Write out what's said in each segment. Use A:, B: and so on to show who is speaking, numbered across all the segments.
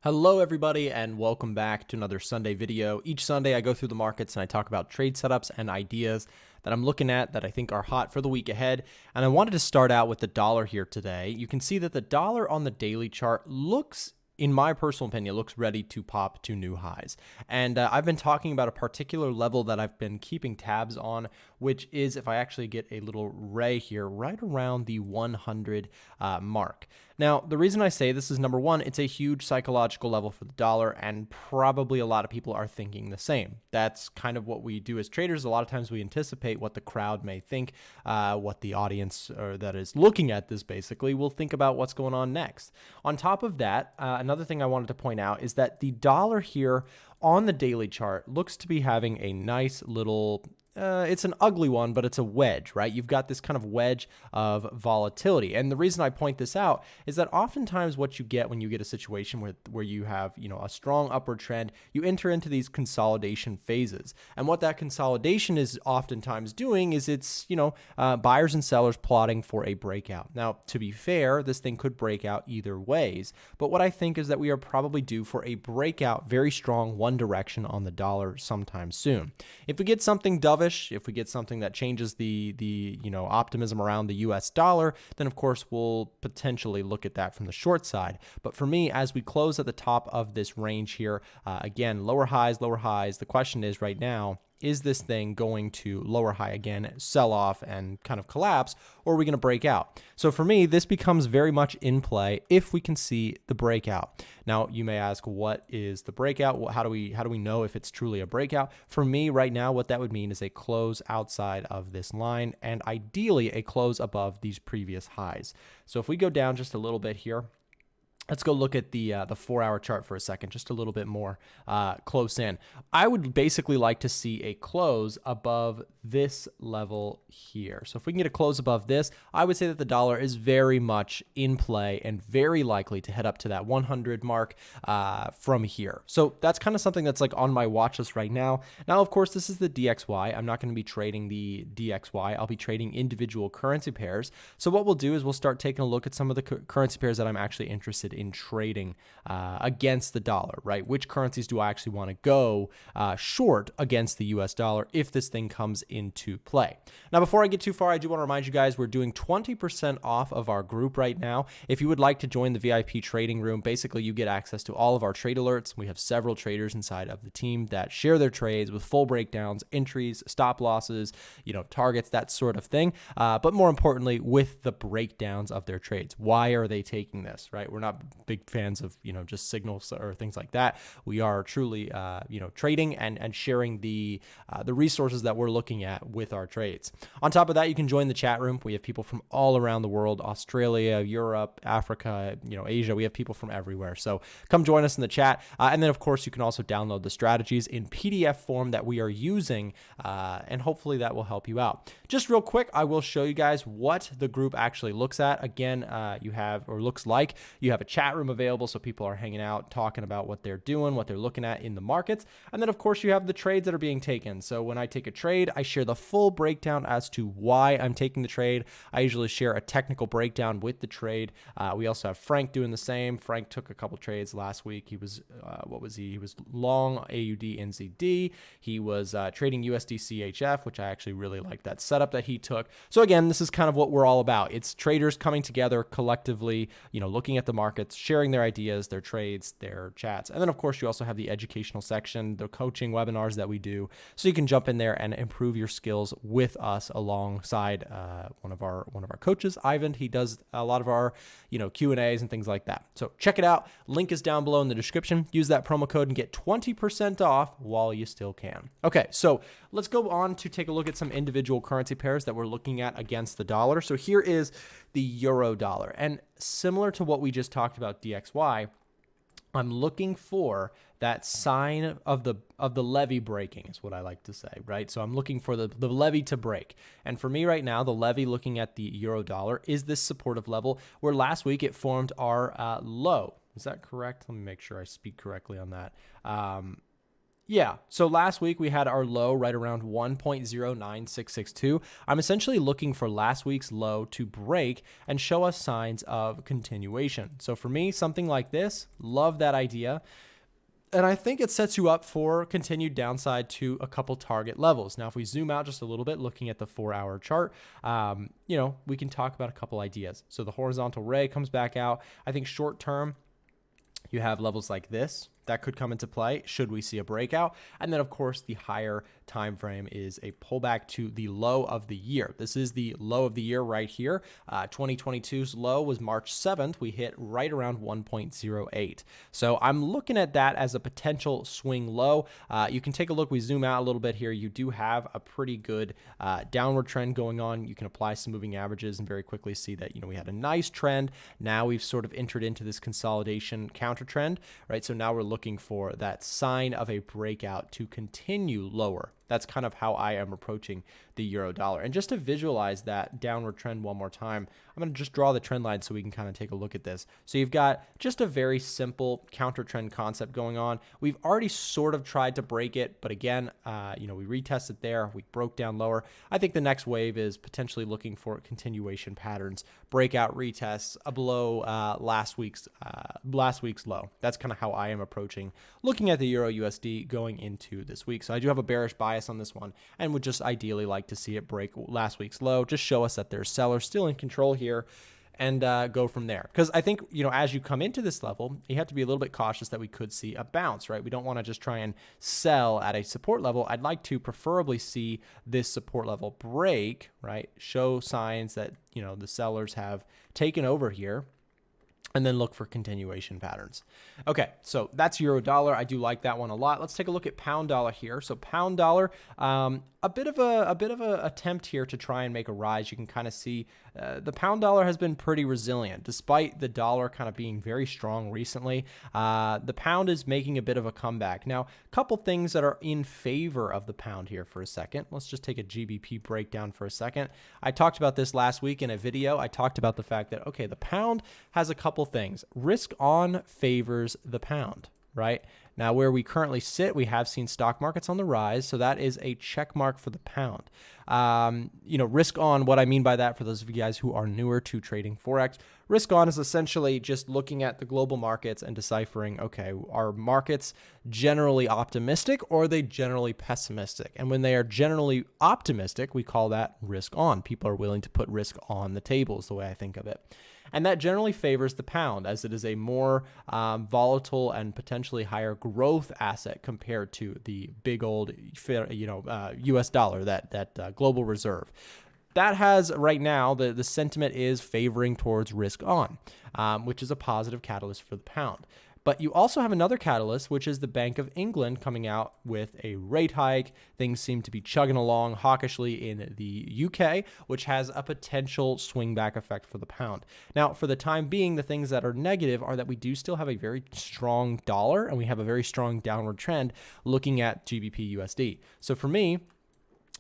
A: Hello everybody and welcome back to another Sunday video. Each Sunday I go through the markets and I talk about trade setups and ideas that I'm looking at that I think are hot for the week ahead. And I wanted to start out with the dollar here today. You can see that the dollar on the daily chart looks, in my personal opinion, looks ready to pop to new highs. And I've been talking about a particular level that I've been keeping tabs on, which is, if I actually get a little ray here, right around the 100 mark. Now, the reason I say this is, number one, it's a huge psychological level for the dollar, and probably a lot of people are thinking the same. That's kind of what we do as traders. A lot of times we anticipate what the crowd may think, what the audience that is looking at this basically will think about what's going on next. On top of that, another thing I wanted to point out is that the dollar here on the daily chart looks to be having a nice little it's an ugly one, but it's a wedge, right? You've got this kind of wedge of volatility. And the reason I point this out is that oftentimes what you get when you get a situation where you have, a strong upward trend, you enter into these consolidation phases. And what that consolidation is oftentimes doing is it's, buyers and sellers plotting for a breakout. Now, to be fair, this thing could break out either ways. But what I think is that we are probably due for a breakout, very strong one direction on the dollar sometime soon. If we get something dovish, if we get something that changes the optimism around the US dollar, then of course we'll potentially look at that from the short side. But for me, as we close at the top of this range here, again, lower highs, the question is right now, is this thing going to lower high again, sell off and kind of collapse, or are we going to break out? So for me, this becomes very much in play if we can see the breakout. Now, you may ask, what is the breakout? How do we know if it's truly a breakout? For me right now, what that would mean is a close outside of this line and ideally a close above these previous highs. So if we go down just a little bit here, let's go look at the 4-hour chart for a second, just a little bit more close in. I would basically like to see a close above this level here. So if we can get a close above this, I would say that the dollar is very much in play and very likely to head up to that 100 mark from here. So that's kind of something that's like on my watch list right now. Now, of course, this is the DXY. I'm not going to be trading the DXY. I'll be trading individual currency pairs. So what we'll do is we'll start taking a look at some of the currency pairs that I'm actually interested in trading against the dollar, right? Which currencies do I actually want to go short against the US dollar if this thing comes into play? Now, before I get too far, I do want to remind you guys we're doing 20% off of our group right now. If you would like to join the VIP trading room, basically you get access to all of our trade alerts. We have several traders inside of the team that share their trades with full breakdowns, entries, stop losses, targets, that sort of thing. But more importantly, with the breakdowns of their trades. Why are they taking this, right? We're not big fans of, just signals or things like that. We are truly, trading and sharing the resources that we're looking at with our trades. On top of that, you can join the chat room. We have people from all around the world, Australia, Europe, Africa, Asia. We have people from everywhere. So come join us in the chat. And then, of course, you can also download the strategies in PDF form that we are using, and hopefully that will help you out. Just real quick, I will show you guys what the group actually looks at. Again, looks like you have a chat room available, so people are hanging out, talking about what they're doing, what they're looking at in the markets. And then, of course, you have the trades that are being taken. So when I take a trade, I share the full breakdown as to why I'm taking the trade. I usually share a technical breakdown with the trade. We also have Frank doing the same. Frank took a couple trades last week. He was, He was long AUD NZD. He was trading USD CHF, which I actually really like that setup that he took. So again, this is kind of what we're all about. It's traders coming together collectively, looking at the markets, sharing their ideas, their trades, their chats. And then, of course, you also have the educational section, the coaching webinars that we do. So you can jump in there and improve your skills with us alongside one of our coaches, Ivan. He does a lot of our, Q&As and things like that. So check it out. Link is down below in the description. Use that promo code and get 20% off while you still can. Okay, so let's go on to take a look at some individual currency pairs that we're looking at against the dollar. So here is the euro dollar. And similar to what we just talked about DXY, I'm looking for that sign of the levy breaking is what I like to say, right? So I'm looking for the levy to break. And for me right now, the levy looking at the euro dollar is this supportive level where last week it formed our low. Is that correct? Let me make sure I speak correctly on that. Yeah, so last week we had our low right around 1.09662. I'm essentially looking for last week's low to break and show us signs of continuation. So for me, something like this, love that idea. And I think it sets you up for continued downside to a couple target levels. Now, if we zoom out just a little bit, looking at the 4-hour chart, we can talk about a couple ideas. So the horizontal ray comes back out. I think short term, you have levels like this that could come into play should we see a breakout. And then, of course, the higher time frame is a pullback to the low of the year. This is the low of the year right here. 2022's low was March 7th. We hit right around 1.08. So I'm looking at that as a potential swing low. You can take a look. We zoom out a little bit here. You do have a pretty good downward trend going on. You can apply some moving averages and very quickly see that, we had a nice trend. Now we've sort of entered into this consolidation counter trend, right? So now we're looking for that sign of a breakout to continue lower. That's kind of how I am approaching the euro dollar. And just to visualize that downward trend one more time, I'm going to just draw the trend line so we can kind of take a look at this. So you've got just a very simple counter trend concept going on. We've already sort of tried to break it, but again, we retested there. We broke down lower. I think the next wave is potentially looking for continuation patterns, breakout retests below last week's low. That's kind of how I am approaching looking at the euro USD going into this week. So I do have a bearish bias on this one and would just ideally like to see it break last week's low, just show us that there's sellers still in control here, and go from there. Because I think, as you come into this level, you have to be a little bit cautious that we could see a bounce, right? We don't want to just try and sell at a support level. I'd like to preferably see this support level break, right? Show signs that, the sellers have taken over here, and then look for continuation patterns. Okay, so that's euro dollar. I do like that one a lot. Let's take a look at pound dollar here. So pound dollar, a bit of a attempt here to try and make a rise. You can kind of see the pound dollar has been pretty resilient despite the dollar kind of being very strong recently. The pound is making a bit of a comeback. Now, a couple things that are in favor of the pound here for a second. Let's just take a GBP breakdown for a second. I talked about this last week in a video. I talked about the fact that, okay, the pound has a couple things. Risk on favors the pound, right? Now, where we currently sit, we have seen stock markets on the rise, so that is a check mark for the pound. Risk on, what I mean by that, for those of you guys who are newer to trading Forex, risk on is essentially just looking at the global markets and deciphering, okay, are markets generally optimistic or are they generally pessimistic? And when they are generally optimistic, we call that risk on. People are willing to put risk on the table is the way I think of it. And that generally favors the pound, as it is a more volatile and potentially higher growth asset compared to the big old, U.S. dollar, that global reserve. That has right now, the sentiment is favoring towards risk on, which is a positive catalyst for the pound. But you also have another catalyst, which is the Bank of England coming out with a rate hike. Things seem to be chugging along hawkishly in the UK, which has a potential swing back effect for the pound. Now, for the time being, the things that are negative are that we do still have a very strong dollar and we have a very strong downward trend looking at GBPUSD. So for me,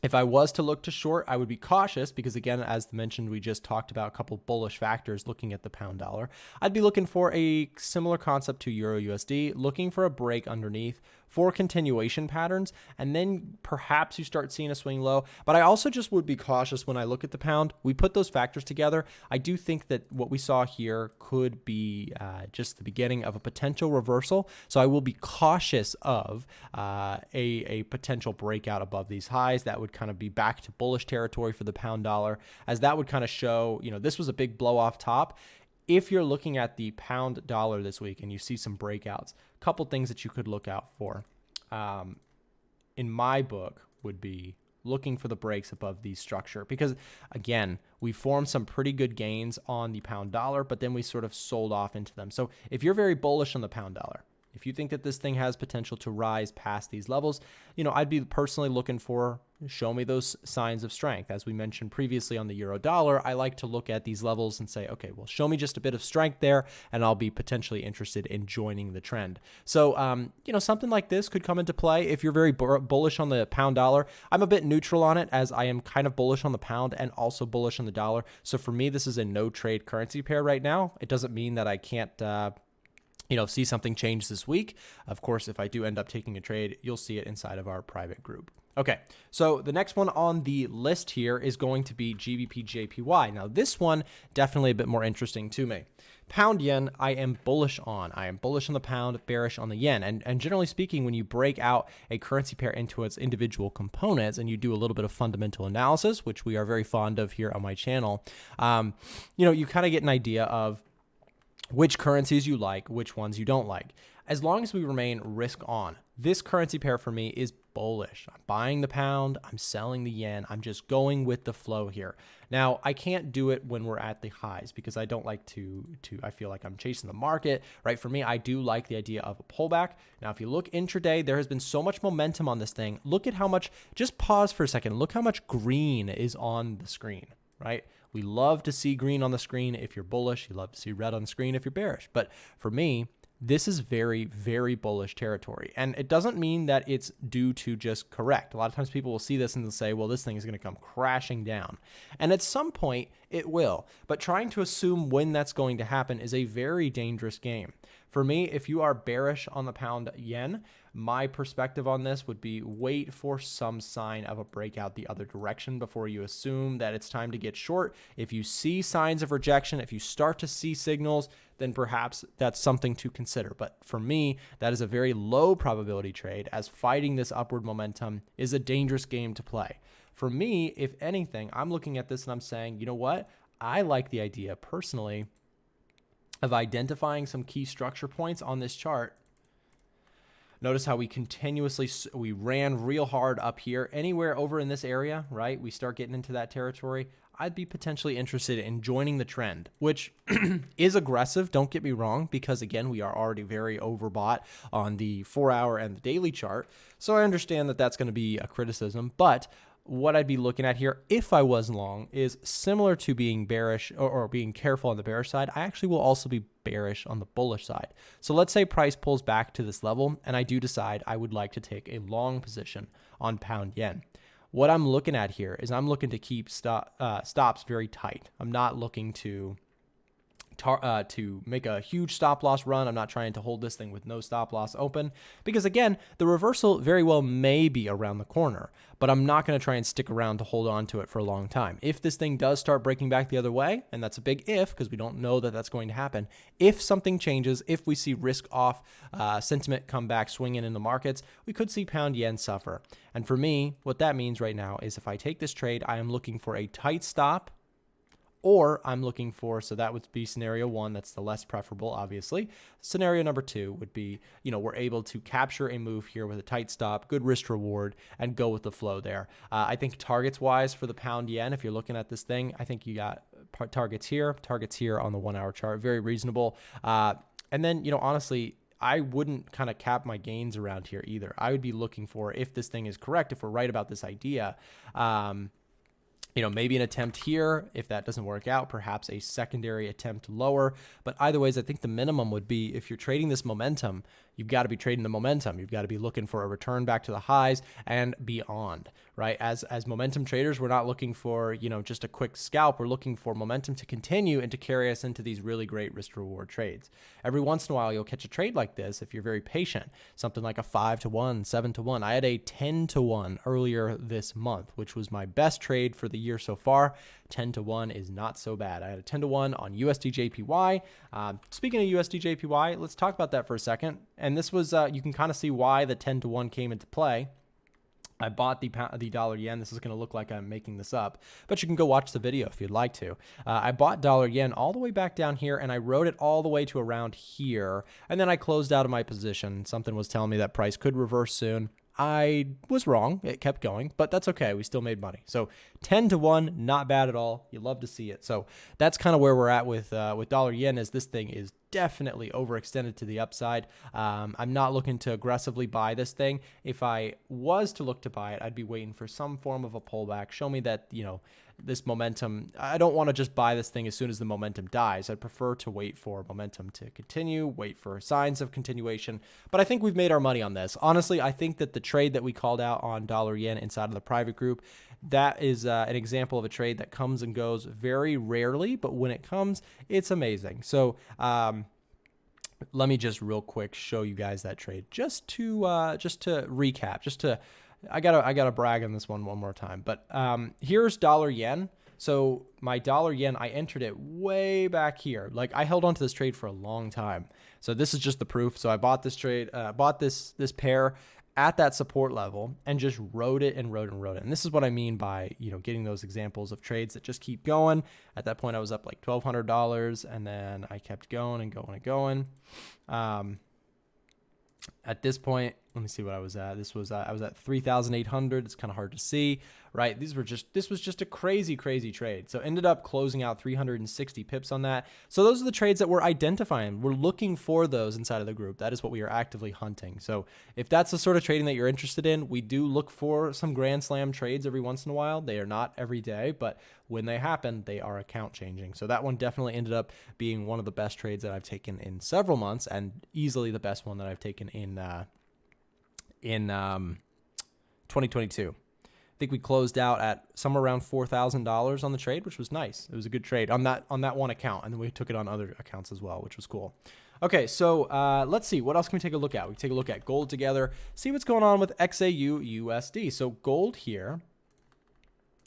A: if I was to look to short, I would be cautious because, again, as mentioned, we just talked about a couple bullish factors looking at the pound dollar. I'd be looking for a similar concept to Euro USD, looking for a break underneath for continuation patterns, and then perhaps you start seeing a swing low. But I also just would be cautious when I look at the pound. We put those factors together. I do think that what we saw here could be just the beginning of a potential reversal. So I will be cautious of a potential breakout above these highs. That would kind of be back to bullish territory for the pound dollar, as that would kind of show, this was a big blow off top. If you're looking at the pound dollar this week and you see some breakouts, a couple things that you could look out for, in my book, would be looking for the breaks above the structure. Because, again, we formed some pretty good gains on the pound dollar, but then we sort of sold off into them. So if you're very bullish on the pound dollar, if you think that this thing has potential to rise past these levels, I'd be personally looking for, show me those signs of strength. As we mentioned previously on the euro dollar, I like to look at these levels and say, okay, well, show me just a bit of strength there, and I'll be potentially interested in joining the trend. So, something like this could come into play. If you're very bullish on the pound dollar, I'm a bit neutral on it, as I am kind of bullish on the pound and also bullish on the dollar. So for me, this is a no trade currency pair right now. It doesn't mean that I can't see something change this week. Of course, if I do end up taking a trade, you'll see it inside of our private group. Okay, so the next one on the list here is going to be GBPJPY. Now, this one definitely a bit more interesting to me. Pound yen, I am bullish on. I am bullish on the pound, bearish on the yen. And generally speaking, when you break out a currency pair into its individual components and you do a little bit of fundamental analysis, which we are very fond of here on my channel, you kind of get an idea of which currencies you like, which ones you don't like. As long as we remain risk on, this currency pair for me is bullish. I'm buying the pound, I'm selling the yen, I'm just going with the flow here. Now, I can't do it when we're at the highs because I don't like I feel like I'm chasing the market, right? For me, I do like the idea of a pullback. Now, if you look intraday, there has been so much momentum on this thing. Look at how much, just pause for a second, look how much green is on the screen, right? We love to see green on the screen if you're bullish. You love to see red on the screen if you're bearish. But for me, this is very, very bullish territory. And it doesn't mean that it's due to just correct. A lot of times people will see this and they'll say, well, this thing is going to come crashing down. And at some point, it will. But trying to assume when that's going to happen is a very dangerous game. For me, if you are bearish on the pound yen, my perspective on this would be wait for some sign of a breakout the other direction before you assume that it's time to get short. If you see signs of rejection, if you start to see signals, then perhaps that's something to consider. But for me, that is a very low probability trade, as fighting this upward momentum is a dangerous game to play. For me, if anything, I'm looking at this and I'm saying, you know what? I like the idea personally of identifying some key structure points on this chart. Notice how we ran real hard up here. Anywhere over in this area, right? We start getting into that territory. I'd be potentially interested in joining the trend, which is aggressive. Don't get me wrong, because again, we are already very overbought on the 4-hour and the daily chart. So I understand that that's going to be a criticism, but what I'd be looking at here, if I was long, is similar to being bearish or being careful on the bearish side. I actually will also be bearish on the bullish side. So let's say price pulls back to this level, and I do decide I would like to take a long position on pound yen. What I'm looking at here is I'm looking to keep stops very tight. I'm not looking to make a huge stop loss run. I'm not trying to hold this thing with no stop loss open because, again, the reversal very well may be around the corner, but I'm not going to try and stick around to hold on to it for a long time. If this thing does start breaking back the other way, and that's a big if because we don't know that that's going to happen, if something changes, if we see risk off sentiment come back swinging in the markets, we could see pound yen suffer. And for me, what that means right now is if I take this trade, I am looking for a tight stop, or I'm looking for, so that would be scenario one, that's the less preferable, obviously. Scenario number two would be, we're able to capture a move here with a tight stop, good risk reward, and go with the flow there. I think targets wise for the pound yen, if you're looking at this thing, I think you got targets here on the 1-hour chart, very reasonable. And then, honestly, I wouldn't kind of cap my gains around here either. I would be looking for, if this thing is correct, if we're right about this idea, maybe an attempt here. If that doesn't work out, perhaps a secondary attempt lower. But either ways, I think the minimum would be, if you're trading this momentum, you've got to be trading the momentum. You've got to be looking for a return back to the highs and beyond, right? As momentum traders, we're not looking for, just a quick scalp. We're looking for momentum to continue and to carry us into these really great risk reward trades. Every once in a while, you'll catch a trade like this if you're very patient, something like a 5-to-1, 7-to-1. I had a 10-to-1 earlier this month, which was my best trade for the year so far. 10-to-1 is not so bad. I had a 10-to-1 on USDJPY. Speaking of USDJPY, let's talk about that for a second. And this was, you can kind of see why the 10-to-1 came into play. I bought the dollar yen. This is going to look like I'm making this up, but you can go watch the video if you'd like to. I bought dollar yen all the way back down here, and I rode it all the way to around here, and then I closed out of my position. Something was telling me that price could reverse soon. I was wrong. It kept going, but that's okay. We still made money. So 10-to-1, not bad at all. You love to see it. So that's kind of where we're at with dollar yen, as this thing is definitely overextended to the upside. I'm not looking to aggressively buy this thing. If I was to look to buy it, I'd be waiting for some form of a pullback. Show me that, this momentum. I don't want to just buy this thing as soon as the momentum dies. I'd prefer to wait for momentum to continue, wait for signs of continuation. But I think we've made our money on this. Honestly, I think that the trade that we called out on dollar yen inside of the private group, that is an example of a trade that comes and goes very rarely, but when it comes, it's amazing. So, let me just real quick show you guys that trade just to recap. I gotta brag on this one more time. But here's dollar yen. So my dollar yen, I entered it way back here. Like I held on to this trade for a long time. So this is just the proof. So I bought this trade, bought this pair at that support level and just rode it and rode it. And this is what I mean by, getting those examples of trades that just keep going. At that point, I was up like $1,200 and then I kept going and going and going. At this point, let me see what I was at. I was at 3,800. It's kind of hard to see, right? This was just a crazy trade. So ended up closing out 360 pips on that. So those are the trades that we're identifying. We're looking for those inside of the group. That is what we are actively hunting. So if that's the sort of trading that you're interested in, we do look for some grand slam trades every once in a while. They are not every day, but when they happen, they are account changing. So that one definitely ended up being one of the best trades that I've taken in several months, and easily the best one that I've taken in 2022. I think we closed out at somewhere around $4,000 on the trade, which was nice. It was a good trade on that one account, and then we took it on other accounts as well, which was cool. Okay, so let's see. What else can we take a look at? We can take a look at gold together, see what's going on with XAUUSD. So gold here,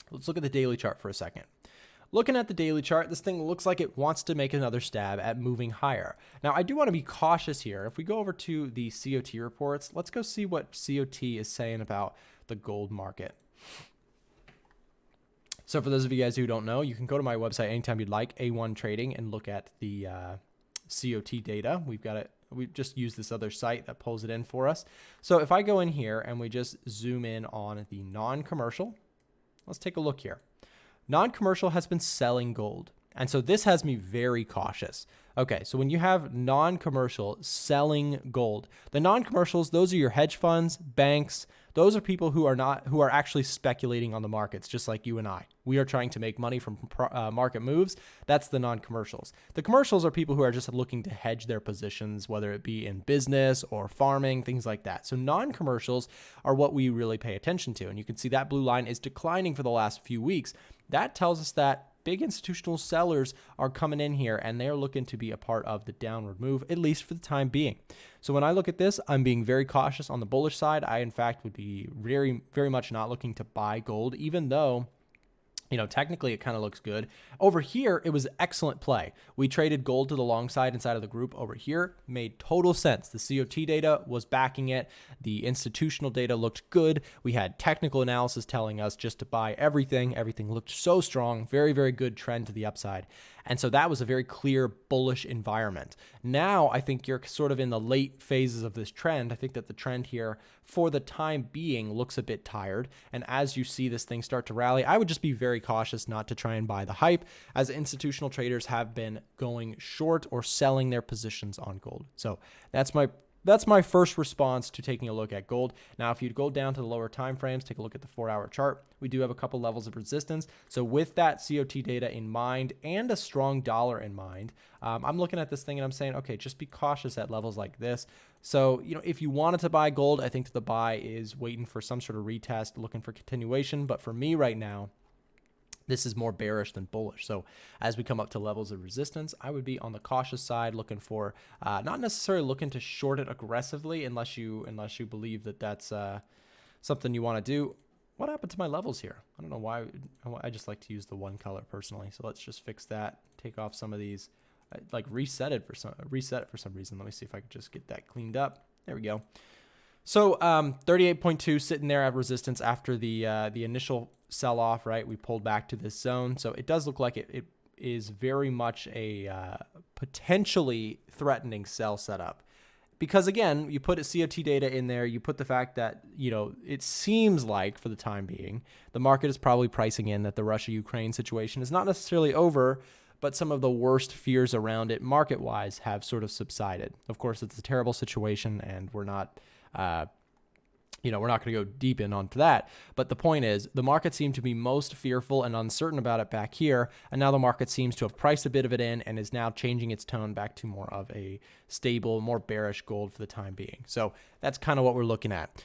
A: let's look at the daily chart for a second. Looking at the daily chart, this thing looks like it wants to make another stab at moving higher. Now, I do want to be cautious here. If we go over to the COT reports, let's go see what COT is saying about the gold market. So for those of you guys who don't know, you can go to my website anytime you'd like, A1 Trading, and look at the COT data. We've just used this other site that pulls it in for us. So if I go in here and we just zoom in on the non-commercial, let's take a look here. Non-commercial has been selling gold. And so this has me very cautious. Okay, so when you have non-commercial selling gold, the non-commercials, those are your hedge funds, banks. Those are people who are actually speculating on the markets, just like you and I. We are trying to make money from market moves. That's the non-commercials. The commercials are people who are just looking to hedge their positions, whether it be in business or farming, things like that. So non-commercials are what we really pay attention to. And you can see that blue line is declining for the last few weeks. That tells us that big institutional sellers are coming in here and they're looking to be a part of the downward move, at least for the time being. So when I look at this, I'm being very cautious on the bullish side. I, in fact, would be very, very much not looking to buy gold, even though, technically it kind of looks good. Over here, it was excellent play. We traded gold to the long side inside of the group over here. Made total sense. The COT data was backing it. The institutional data looked good. We had technical analysis telling us just to buy everything. Everything looked so strong. Very, very good trend to the upside. And so that was a very clear bullish environment. Now, I think you're sort of in the late phases of this trend. I think that the trend here for the time being looks a bit tired. And as you see this thing start to rally, I would just be very cautious not to try and buy the hype, as institutional traders have been going short or selling their positions on gold. So that's my first response to taking a look at gold. Now, if you go down to the lower time frames, take a look at the 4-hour chart. We do have a couple levels of resistance. So with that COT data in mind and a strong dollar in mind, I'm looking at this thing and I'm saying, okay, just be cautious at levels like this. So, if you wanted to buy gold, I think the buy is waiting for some sort of retest, looking for continuation. But for me right now, this is more bearish than bullish. So as we come up to levels of resistance, I would be on the cautious side, looking for, not necessarily looking to short it aggressively unless you believe that that's something you want to do. What happened to my levels here? I don't know why. I just like to use the one color personally. So let's just fix that. Take off some of these, like reset it for some reason. Let me see if I could just get that cleaned up. There we go. So 38.2 sitting there at resistance after the initial sell-off, right? We pulled back to this zone. So it does look like it is very much a potentially threatening sell setup. Because again, you put a COT data in there, you put the fact that, it seems like for the time being, the market is probably pricing in that the Russia-Ukraine situation is not necessarily over, but some of the worst fears around it market-wise have sort of subsided. Of course, it's a terrible situation and we're not we're not going to go deep in onto that. But the point is, the market seemed to be most fearful and uncertain about it back here. And now the market seems to have priced a bit of it in and is now changing its tone back to more of a stable, more bearish gold for the time being. So that's kind of what we're looking at.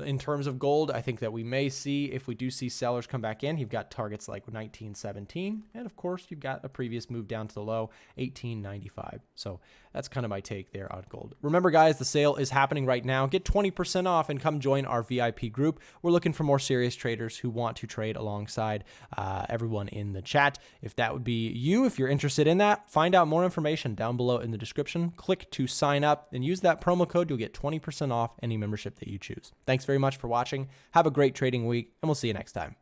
A: In terms of gold, I think that we may see, if we do see sellers come back in, you've got targets like 1917. And of course, you've got a previous move down to the low, 1895. So that's kind of my take there on gold. Remember, guys, the sale is happening right now. Get 20% off and come join our VIP group. We're looking for more serious traders who want to trade alongside everyone in the chat. If that would be you, if you're interested in that, find out more information down below in the description. Click to sign up and use that promo code. You'll get 20% off any membership that you choose. Thanks very much for watching. Have a great trading week, and we'll see you next time.